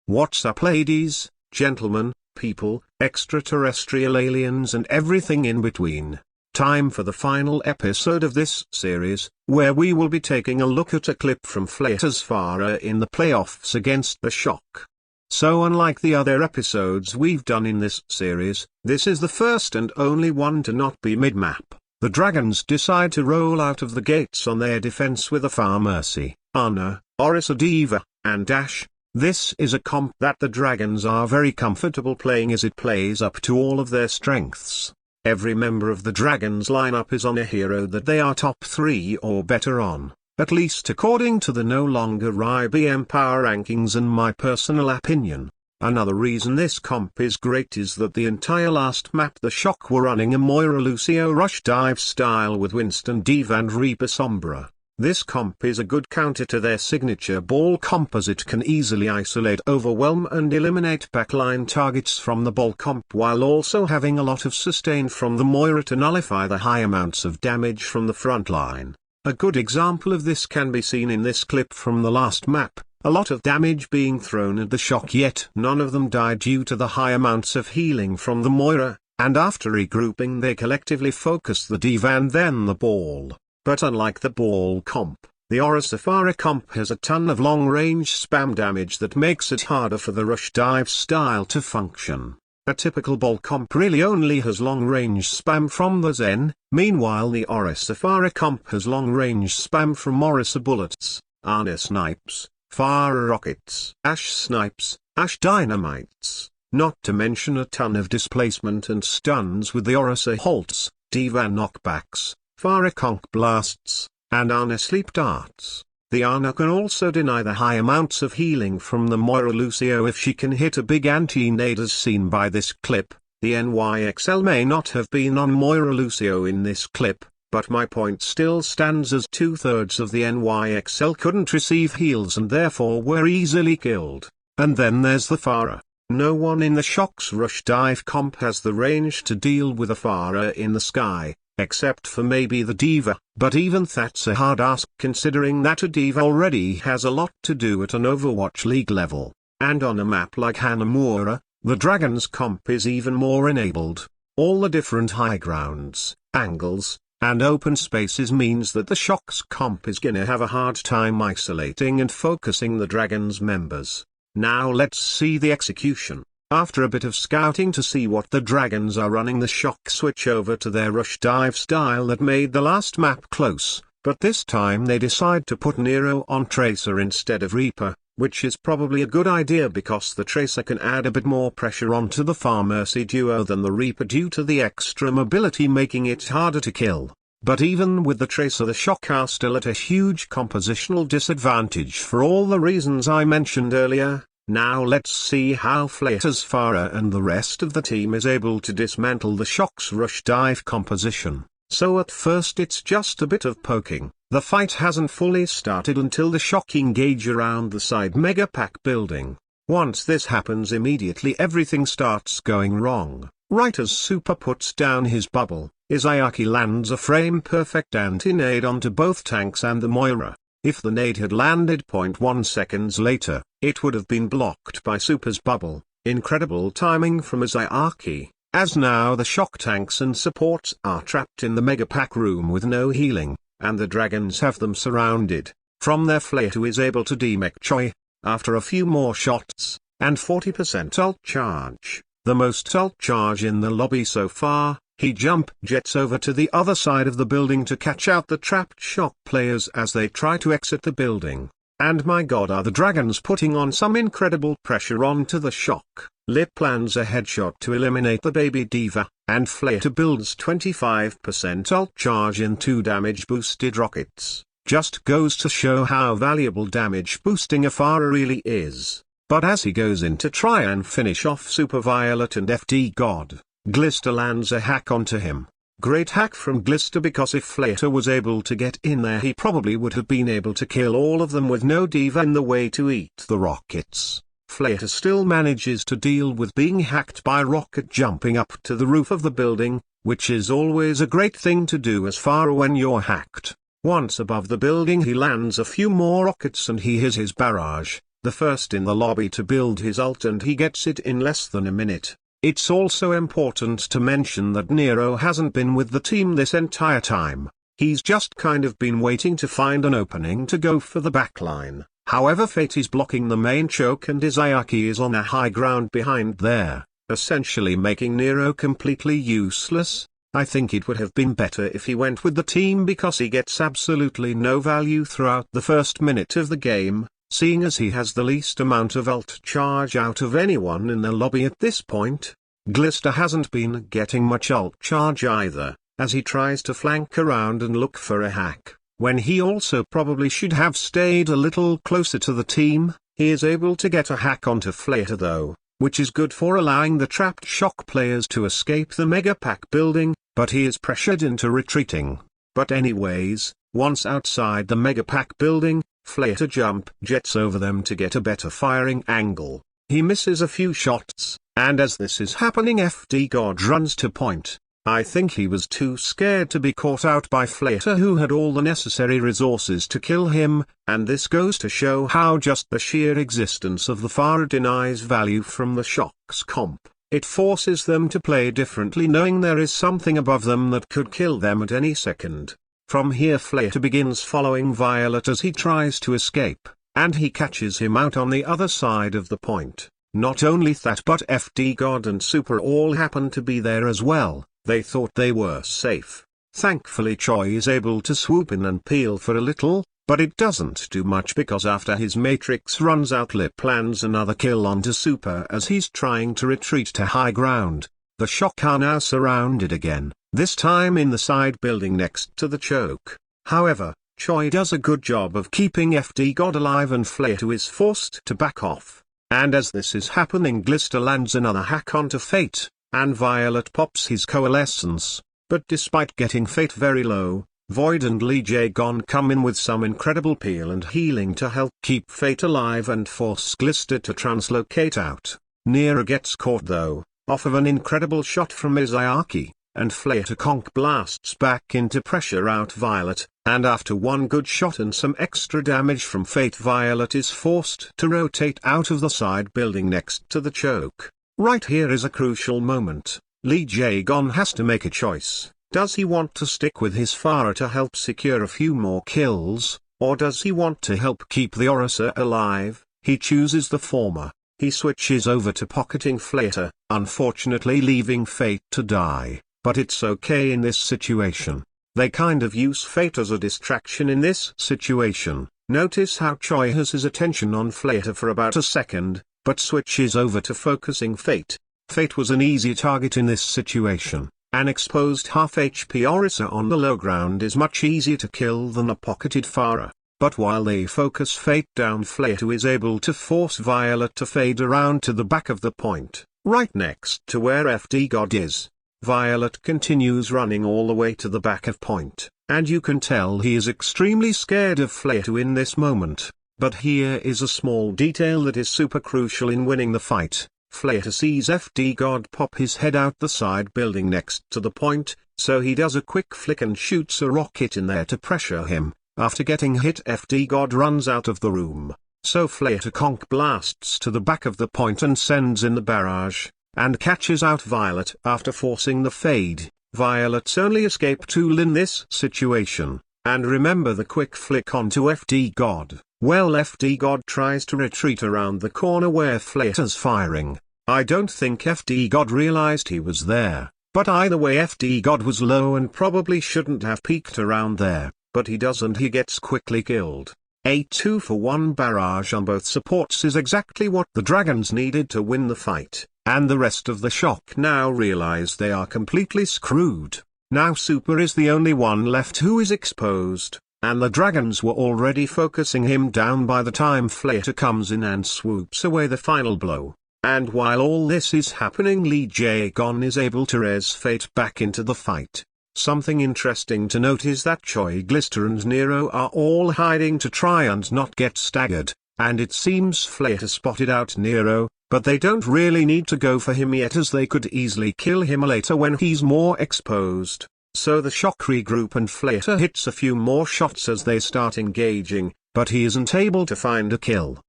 What's up, ladies, gentlemen, people, extraterrestrial aliens and everything in between? Time for the final episode of this series, where we will be taking a look at a clip from Flater's Pharah in the playoffs against the Shock. So unlike the other episodes we've done in this series, this is the first and only one to not be mid-map. The Dragons decide to roll out of the gates on their defense with a Pharah Mercy, Ana, Orisa D.Va, and Dash. This is a comp that the Dragons are very comfortable playing as it plays up to all of their strengths. Every member of the Dragons lineup is on a hero that they are top 3 or better on, at least according to the no longer IBM power rankings and my personal opinion. Another reason this comp is great is that the entire last map the Shock were running a Moira Lucio rush dive style with Winston D.Va and Reaper Sombra. This comp is a good counter to their signature ball comp as it can easily isolate, overwhelm and eliminate backline targets from the ball comp while also having a lot of sustain from the Moira to nullify the high amounts of damage from the front line. A good example of this can be seen in this clip from the last map, a lot of damage being thrown at the Shock yet none of them died due to the high amounts of healing from the Moira, and after regrouping they collectively focused the D.Va and then the ball. But unlike the ball comp, the Orisa Pharah comp has a ton of long-range spam damage that makes it harder for the rush dive style to function. A typical ball comp really only has long-range spam from the Zen, meanwhile the Orisa Pharah comp has long-range spam from Orisa bullets, Ana snipes, Pharah rockets, Ashe snipes, Ashe dynamites, not to mention a ton of displacement and stuns with the Orisa halts, D.Va knockbacks, Pharah conk blasts, and Ana sleep darts. The Ana can also deny the high amounts of healing from the Moira Lucio if she can hit a big anti-nade as seen by this clip. The NYXL may not have been on Moira Lucio in this clip, but my point still stands as 2/3 of the NYXL couldn't receive heals and therefore were easily killed. And then there's the Pharah. No one in the Shock's rush dive comp has the range to deal with a Pharah in the sky, except for maybe the D.Va, but even that's a hard ask considering that a D.Va already has a lot to do at an Overwatch League level, and on a map like Hanamura, the Dragons comp is even more enabled. All the different high grounds, angles, and open spaces means that the Shock's comp is gonna have a hard time isolating and focusing the Dragons members. Now let's see the execution. After a bit of scouting to see what the Dragons are running, the Shock switch over to their rush dive style that made the last map close, but this time they decide to put Nero on Tracer instead of Reaper, which is probably a good idea because the Tracer can add a bit more pressure onto the Pharah Mercy duo than the Reaper due to the extra mobility making it harder to kill. But even with the Tracer the Shock are still at a huge compositional disadvantage for all the reasons I mentioned earlier. Now let's see how Flater's Pharah and the rest of the team is able to dismantle the Shock's rush dive composition. So at first it's just a bit of poking. The fight hasn't fully started until the Shock engage around the side mega pack building. Once this happens immediately everything starts going wrong. Right as Super puts down his bubble, Izayaki lands a frame-perfect anti-nade onto both tanks and the Moira. If the nade had landed 0.1 seconds later, it would have been blocked by Super's bubble. Incredible timing from Izayaki, as now the Shock tanks and supports are trapped in the mega pack room with no healing, and the Dragons have them surrounded. From there Flater is able to demech Choi, after a few more shots, and 40% ult charge, the most ult charge in the lobby so far. He jump jets over to the other side of the building to catch out the trapped Shock players as they try to exit the building. And my god, are the Dragons putting on some incredible pressure onto the Shock. Lip plans a headshot to eliminate the baby D.Va, and Flater builds 25% ult charge in 2 damage boosted rockets. Just goes to show how valuable damage boosting a Pharah really is. But as he goes in to try and finish off Super Violet and FD God, Glister lands a hack onto him. Great hack from Glister because if Flater was able to get in there he probably would have been able to kill all of them with no D.Va in the way to eat the rockets. Flater still manages to deal with being hacked by rocket jumping up to the roof of the building, which is always a great thing to do as far when you're hacked. Once above the building he lands a few more rockets and he has his barrage, the first in the lobby to build his ult, and he gets it in less than a minute. It's also important to mention that Nero hasn't been with the team this entire time. He's just kind of been waiting to find an opening to go for the backline. However, Fate is blocking the main choke and Izayaki is on a high ground behind there, essentially making Nero completely useless. I think it would have been better if he went with the team because he gets absolutely no value throughout the first minute of the game, seeing as he has the least amount of ult charge out of anyone in the lobby at this point. Glister hasn't been getting much ult charge either, as he tries to flank around and look for a hack, when he also probably should have stayed a little closer to the team. He is able to get a hack onto Flater though, which is good for allowing the trapped shock players to escape the Mega Pack building, but he is pressured into retreating. But anyways, once outside the Mega Pack building, Flater jump jets over them to get a better firing angle. He misses a few shots, and as this is happening, FD God runs to point. I think he was too scared to be caught out by Flater, who had all the necessary resources to kill him, and this goes to show how just the sheer existence of the Pharah denies value from the Shock's comp. It forces them to play differently, knowing there is something above them that could kill them at any second. From here Flater begins following Violet as he tries to escape, and he catches him out on the other side of the point. Not only that, but FD God and Super all happen to be there as well. They thought they were safe. Thankfully Choi is able to swoop in and peel for a little, but it doesn't do much because after his matrix runs out, Lip plans another kill onto Super as he's trying to retreat to high ground. The Shock are now surrounded again, this time in the side building next to the choke. However, Choi does a good job of keeping FD God alive and Flater is forced to back off. And as this is happening, Glister lands another hack onto Fate, and Violet pops his coalescence. But despite getting Fate very low, Void and Lee Jae-gon come in with some incredible peel and healing to help keep Fate alive and force Glister to translocate out. Nero gets caught though, off of an incredible shot from Izayaki, and Flater conk blasts back into pressure out Violet, and after one good shot and some extra damage from Fate, Violet is forced to rotate out of the side building next to the choke. Right here is a crucial moment. Lee Jae-gon has to make a choice. Does he want to stick with his Pharah to help secure a few more kills, or does he want to help keep the Orisa alive? He chooses the former. He switches over to pocketing Flater, unfortunately leaving Fate to die, but it's okay in this situation. They kind of use Fate as a distraction in this situation. Notice how Choi has his attention on Flater for about a second, but switches over to focusing Fate. Fate was an easy target in this situation. An exposed half HP Orisa on the low ground is much easier to kill than a pocketed Pharah. But while they focus Fate down, Flater is able to force Violet to fade around to the back of the point, right next to where FD God is. Violet continues running all the way to the back of point, and you can tell he is extremely scared of Flater in this moment. But here is a small detail that is super crucial in winning the fight. Flater sees FD God pop his head out the side building next to the point, so he does a quick flick and shoots a rocket in there to pressure him. After getting hit, FD God runs out of the room, so Flater conk blasts to the back of the point and sends in the barrage, and catches out Violet after forcing the fade. Violet's only escape tool in this situation, and remember the quick flick onto FD God. Well, FD God tries to retreat around the corner where Flater's firing. I don't think FD God realized he was there, but either way FD God was low and probably shouldn't have peeked around there, but he does and he gets quickly killed. A 2-for-1 barrage on both supports is exactly what the Dragons needed to win the fight, and the rest of the Shock now realize they are completely screwed. Now Super is the only one left who is exposed, and the Dragons were already focusing him down by the time Flater comes in and swoops away the final blow. And while all this is happening, Lee Jae-gon is able to res Fate back into the fight. Something interesting to note is that Choi, Glister and Nero are all hiding to try and not get staggered, and it seems Flater spotted out Nero, but they don't really need to go for him yet as they could easily kill him later when he's more exposed. So the Shock regroup and Flater hits a few more shots as they start engaging, but he isn't able to find a kill.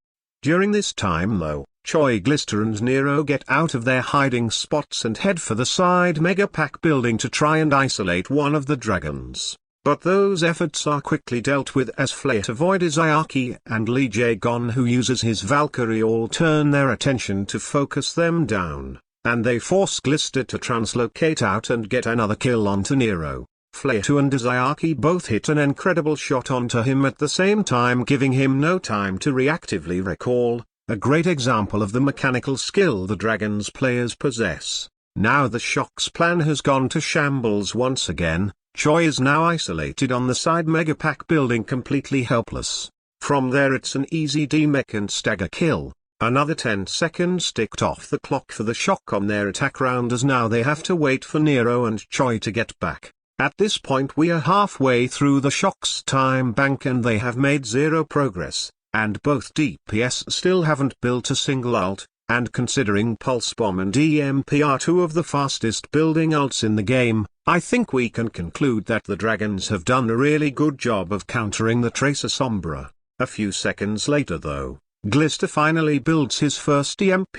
During this time though, Choi, Glister and Nero get out of their hiding spots and head for the side Mega Pack building to try and isolate one of the dragons. But those efforts are quickly dealt with as Flayt avoids Izayaki and Lee Jae-gon, who uses his Valkyrie, all turn their attention to focus them down, and they force Glister to translocate out and get another kill onto Nero. Flayt and Izayaki both hit an incredible shot onto him at the same time, giving him no time to reactively recall, a great example of the mechanical skill the Dragons players possess. Now the Shock's plan has gone to shambles once again. Choi is now isolated on the side Mega Pack building, completely helpless. From there it's an easy D-mech and stagger kill. Another 10 seconds ticked off the clock for the Shock on their attack round, as now they have to wait for Nero and Choi to get back. At this point we are halfway through the Shock's time bank and they have made zero progress, and both DPS still haven't built a single ult. And considering Pulse Bomb and EMP are two of the fastest building ults in the game, I think we can conclude that the Dragons have done a really good job of countering the Tracer Sombra. A few seconds later though, Glister finally builds his first EMP,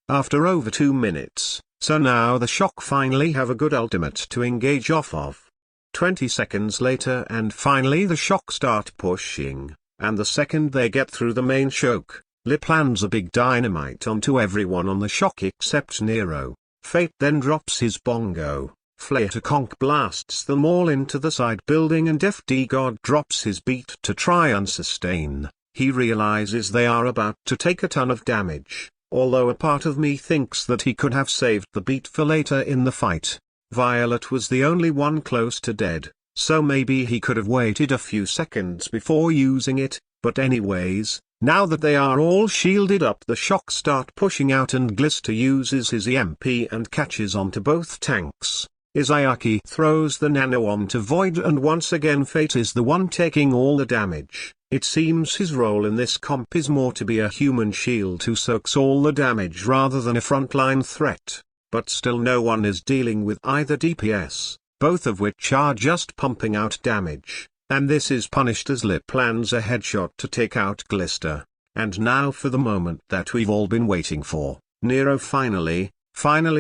after over 2 minutes, so now the Shock finally have a good ultimate to engage off of. 20 seconds later and finally the Shock start pushing, and the second they get through the main choke, Lee plans a big dynamite onto everyone on the Shock except Nero. Fate then drops his bongo, Flayt conk blasts them all into the side building, and FD God drops his beat to try and sustain. He realizes they are about to take a ton of damage, although a part of me thinks that he could have saved the beat for later in the fight. Violet was the only one close to dead, so maybe he could have waited a few seconds before using it, but anyways, now that they are all shielded up, the Shock start pushing out and Glister uses his EMP and catches onto both tanks. Izayaki throws the nano onto Void and once again Fate is the one taking all the damage. It seems his role in this comp is more to be a human shield who soaks all the damage rather than a frontline threat. But still no one is dealing with either DPS, both of which are just pumping out damage. And this is punished as Lee plans a headshot to take out Glister. And now for the moment that we've all been waiting for. Nero finally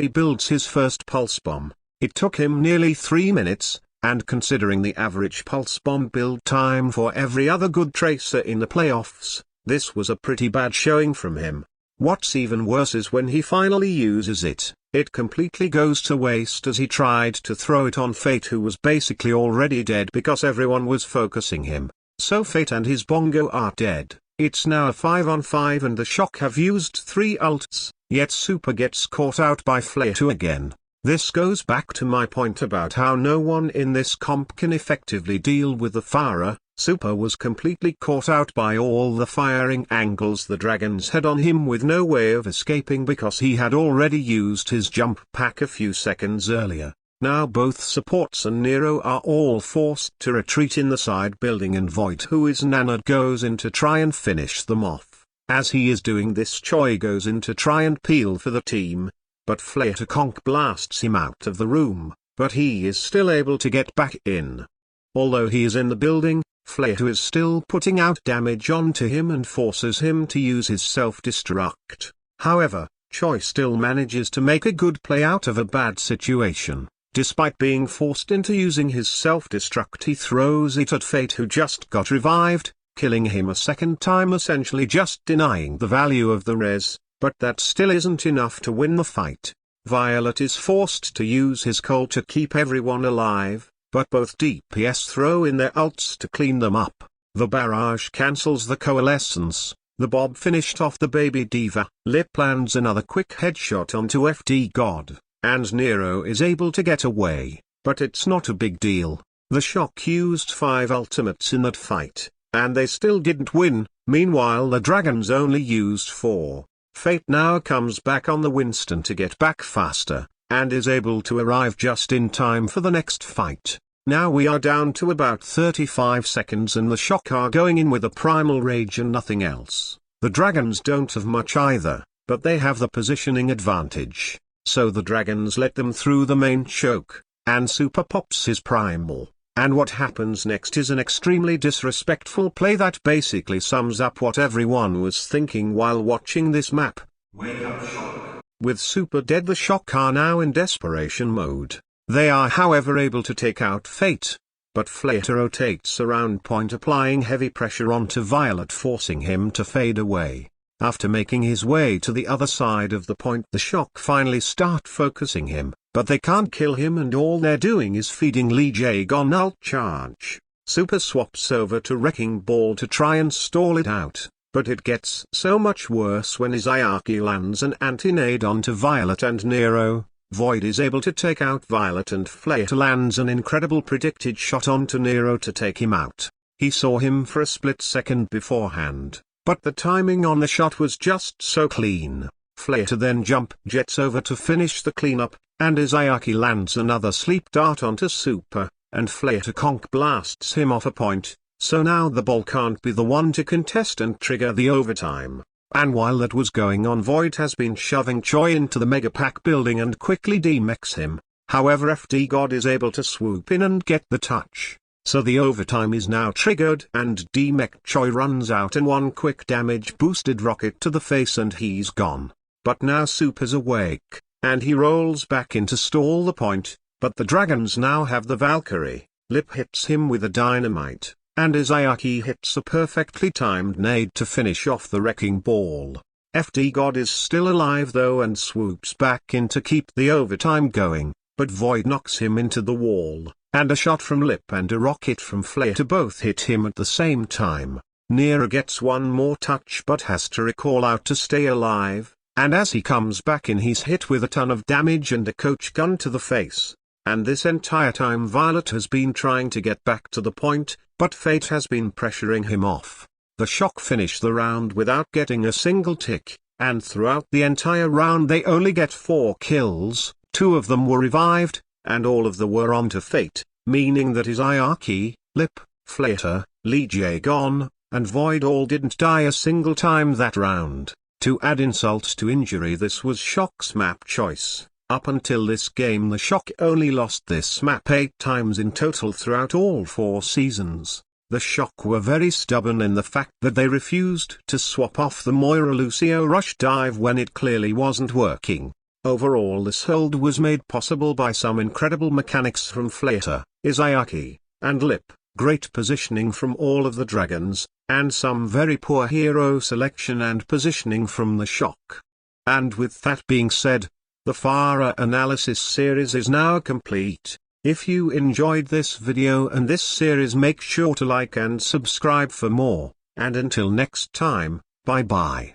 builds his first pulse bomb. It took him nearly 3 minutes, and considering the average pulse bomb build time for every other good tracer in the playoffs, this was a pretty bad showing from him. What's even worse is when he finally uses it, it completely goes to waste, as he tried to throw it on Fate, who was basically already dead because everyone was focusing him. So Fate and his bongo are dead. It's now a 5-on-5 and the Shock have used 3 ults, yet Super gets caught out by Flayt again. This goes back to my point about how no one in this comp can effectively deal with the Pharah. Super was completely caught out by all the firing angles the Dragons had on him, with no way of escaping because he had already used his jump pack a few seconds earlier. Now both supports and Nero are all forced to retreat in the side building, and Void, who is nanoed, goes in to try and finish them off. As he is doing this, Choi goes in to try and peel for the team, but Flayt conk blasts him out of the room, but he is still able to get back in. Although he is in the building, Flayt is still putting out damage onto him and forces him to use his self-destruct. However, Choi still manages to make a good play out of a bad situation. Despite being forced into using his self-destruct, he throws it at Fate, who just got revived, killing him a second time, essentially just denying the value of the res, but that still isn't enough to win the fight. Violet is forced to use his coal to keep everyone alive, but both DPS throw in their ults to clean them up. The barrage cancels the coalescence. The Bob finished off the baby diva. Lee plans another quick headshot onto FD God, and Nero is able to get away, but it's not a big deal. The Shock used 5 ultimates in that fight, and they still didn't win. Meanwhile the Dragons only used 4. Fate now comes back on the Winston to get back faster, and is able to arrive just in time for the next fight. Now we are down to about 35 seconds and the Shock are going in with a primal rage and nothing else. The Dragons don't have much either, but they have the positioning advantage, so the Dragons let them through the main choke, and Super pops his primal, And what happens next is an extremely disrespectful play that basically sums up what everyone was thinking while watching this map. Wake up, Shock. With Super Dead, the Shock are now in desperation mode. They are however able to take out Fate. But Flater rotates around point, applying heavy pressure onto Violet, forcing him to fade away. After making his way to the other side of the point, the Shock finally start focusing him, but they can't kill him, and all they're doing is feeding Lee Jae-gon ult charge. Super swaps over to Wrecking Ball to try and stall it out, but it gets so much worse when Izayaki lands an anti-nade onto Violet and Nero. Void is able to take out Violet, and Flater lands an incredible predicted shot onto Nero to take him out. He saw him for a split second beforehand, but the timing on the shot was just so clean. Flater then jump jets over to finish the cleanup, and Izayaki lands another sleep dart onto Super, and Flater conk blasts him off a point, so now the ball can't be the one to contest and trigger the overtime. And while that was going on, Void has been shoving Choi into the Mega Pack building and quickly demechs him. However, FD God is able to swoop in and get the touch. So the overtime is now triggered, and demech Choi runs out in one quick damage boosted rocket to the face, and he's gone. But now Super's awake, and he rolls back in to stall the point, but the dragons now have the Valkyrie. Lip hits him with a dynamite, and Izayaki hits a perfectly timed nade to finish off the Wrecking Ball. FD God is still alive though and swoops back in to keep the overtime going, but Void knocks him into the wall, and a shot from Lip and a rocket from Flater both hit him at the same time. Nero gets one more touch but has to recall out to stay alive, and as he comes back in he's hit with a ton of damage and a coach gun to the face. And this entire time Violet has been trying to get back to the point, but Fate has been pressuring him off. The Shock finish the round without getting a single tick, and throughout the entire round they only get 4 kills, 2 of them were revived, and all of them were onto Fate, meaning that Izayaki, Lip, Flater, Lee Jae-gon, and Void all didn't die a single time that round. To add insult to injury, this was Shock's map choice. Up until this game, the Shock only lost this map 8 times in total throughout all 4 seasons. The Shock were very stubborn in the fact that they refused to swap off the Moira Lucio rush dive when it clearly wasn't working. Overall, this hold was made possible by some incredible mechanics from Flater, Izayaki, and Lip, great positioning from all of the dragons, and some very poor hero selection and positioning from the Shock. And with that being said, the Pharah analysis series is now complete. If you enjoyed this video and this series, make sure to like and subscribe for more, and until next time, bye bye.